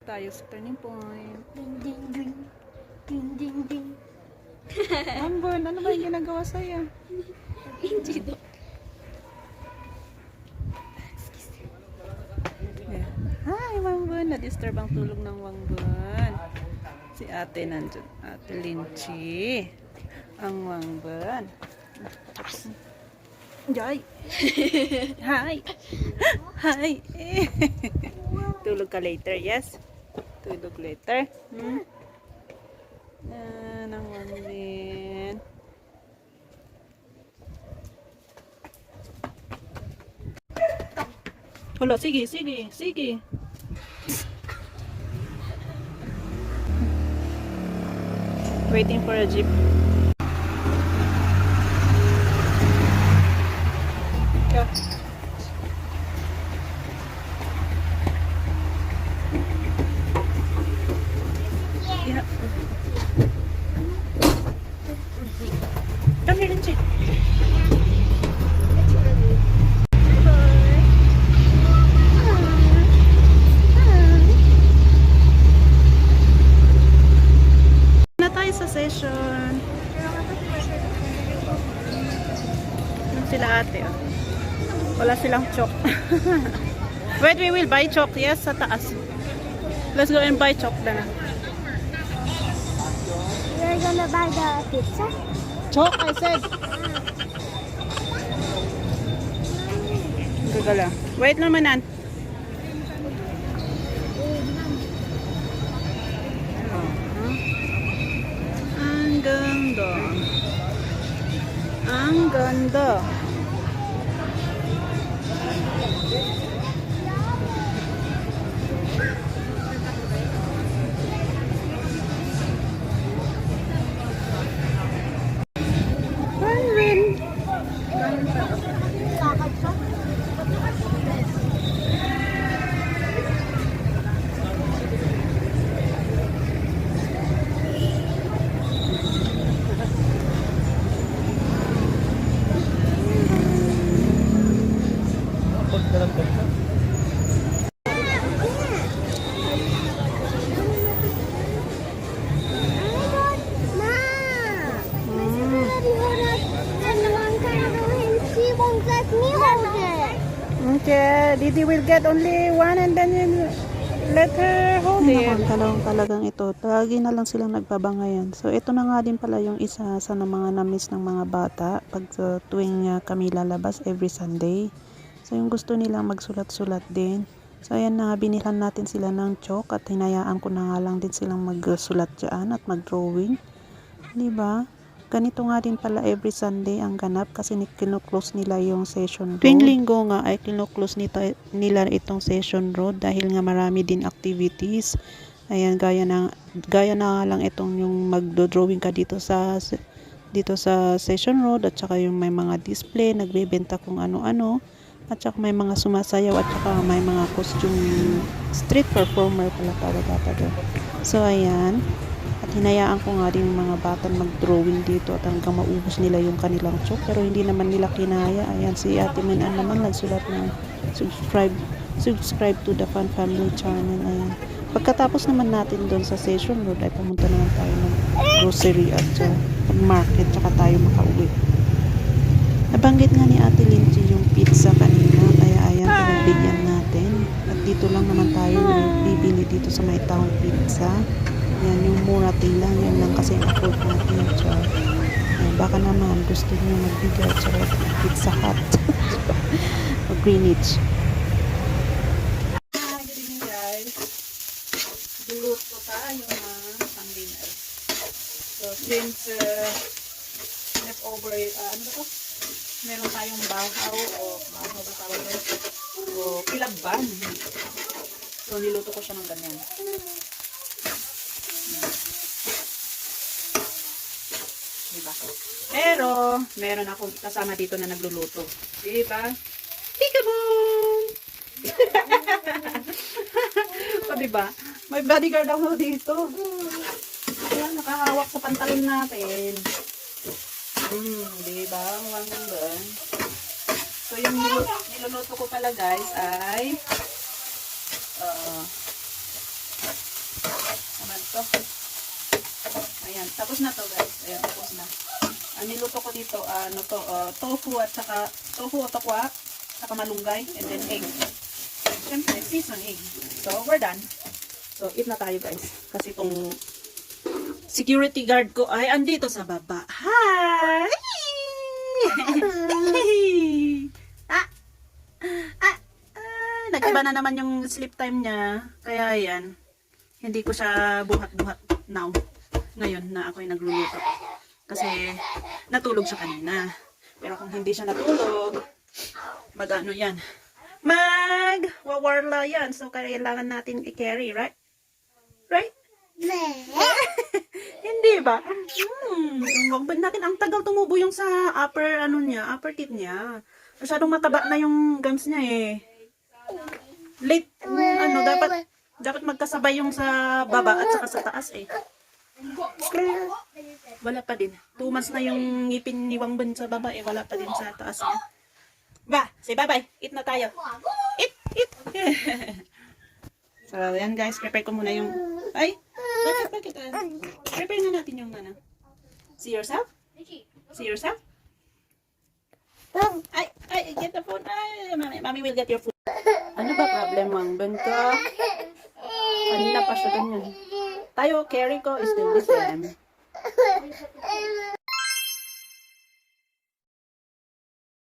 tayo sa turning point. Ding ding ding. Ding ding ding. Ambon, ano ba yung ginagawa sa'yo? Hindi daw. Yeah. Hi, Wangbon. Na-disturb ang tulog ng Wangbon. Si ate nandun. Ate Linchi. Ang Wangbon. Jai. Hi. Hi. Tulog ka later, yes? Tulog later. Ang Wangbon. Hala, sige, sige, sige. Waiting for a jeep. Yeah. Yeah. Come here, Lindsay. Na tayo sa session. Yung sila ate, oh. Wala silang chalk. Wait, we will buy chalk. Yes, sa taas. Let's go and buy chalk na. You're gonna buy the pizza? Chalk, I said. Gagala. Wait naman, Nan. Ang ganda. Ang ganda. Marvin. Lakad siya? Okay, Didi will get only one and then you let her hold it. Talagang ito. Lagi na lang silang nagbabangayan. So, ito na nga din pala yung isa sa mga na-miss ng mga bata pag tuwing kami lalabas every Sunday. So, yung gusto nilang magsulat-sulat din. So, ayan na, binilhan natin sila ng chalk at hinayaan ko na nga lang din silang magsulat dyan at mag-drawing. Diba? Ganito nga din pala every Sunday ang ganap kasi kino-close nila yung session road. Tuwing linggo nga ay kino-close nila itong session road dahil nga marami din activities. Ayan, gaya na nga lang itong yung magdo-drawing ka dito sa session road at saka yung may mga display, nagbebenta kung ano-ano. At saka may mga sumasayaw at saka may mga costume street performer pala tawag doon. So ayan, at hinayaan ko nga din yung mga bata mag-drawing dito at hanggang maubos nila yung kanilang chalk pero hindi naman nila kinaya. Ayan, si Ate Minan naman nagsulat ng subscribe to the Fun Family channel. Ayan. Pagkatapos naman natin doon sa session road ay pumunta naman tayo ng grocery at market tsaka tayo makauwi. Nabanggit nga ni Ate Lindsay yung pizza kanina, kaya ayan, pinagbigyan natin. At dito lang naman tayo bibili dito sa may town pizza. Yan, yung Murati lang, yan lang kasi ang afford natin. So, yan, baka naman gusto niyo magbigay sa Pizza Hut o Greenwich. Hi, good evening guys. Duluto tayo ng pang-dinner. So, since leftover, ano ba to? Meron tayong bahaw ba tawag doon? O pilabban. So, niluto ko siya ng ganyan. Diba? Pero, meron akong kasama dito na nagluluto. Diba? Peekaboo! O, diba? May bodyguard ako dito. Ayan, nakahawak sa pantalon natin. Diba? Ang so, yung niluluto ko pala guys ay to. Ayan, tapos na to guys. Ayan, tapos na. Ang niluto ko dito, tofu at saka, tofu o tokwa, saka malunggay, and then egg. Siyempre, season egg. So, we're done. So, eat na tayo guys. Kasi itong security guard ko ay andito sa baba. Hi! Nag-iba na naman yung sleep time niya. Kaya ayan, hindi ko siya buhat-buhat now. Ngayon na ako'y nagluluto. Kasi natulog siya kanina. Pero kung hindi siya natulog, mag-ano yan? Mag-wawarla yan. So, kailangan natin i-carry, right? Right? Hindi ba? Wag natin. Ang tagal tumubo yung sa upper, upper teeth niya. Masyadong mataba na yung gums niya eh. Late, dapat magkasabay yung sa baba at saka sa taas eh. Wala pa din. 2 months na yung ngipin ni Wangbin sa baba eh. Wala pa din sa taas niya. Ba, say bye-bye. Eat na tayo. Eat, eat. So, yan guys. Prepare ko muna yung... Ay! Bakit? Prepare na natin yung See yourself? See yourself? Ay, get the phone. Ay, mommy will get your food. Ano ba problem, Wangbin ka? Kanina pa siya ganyan. Tayo, carry ko is still the same.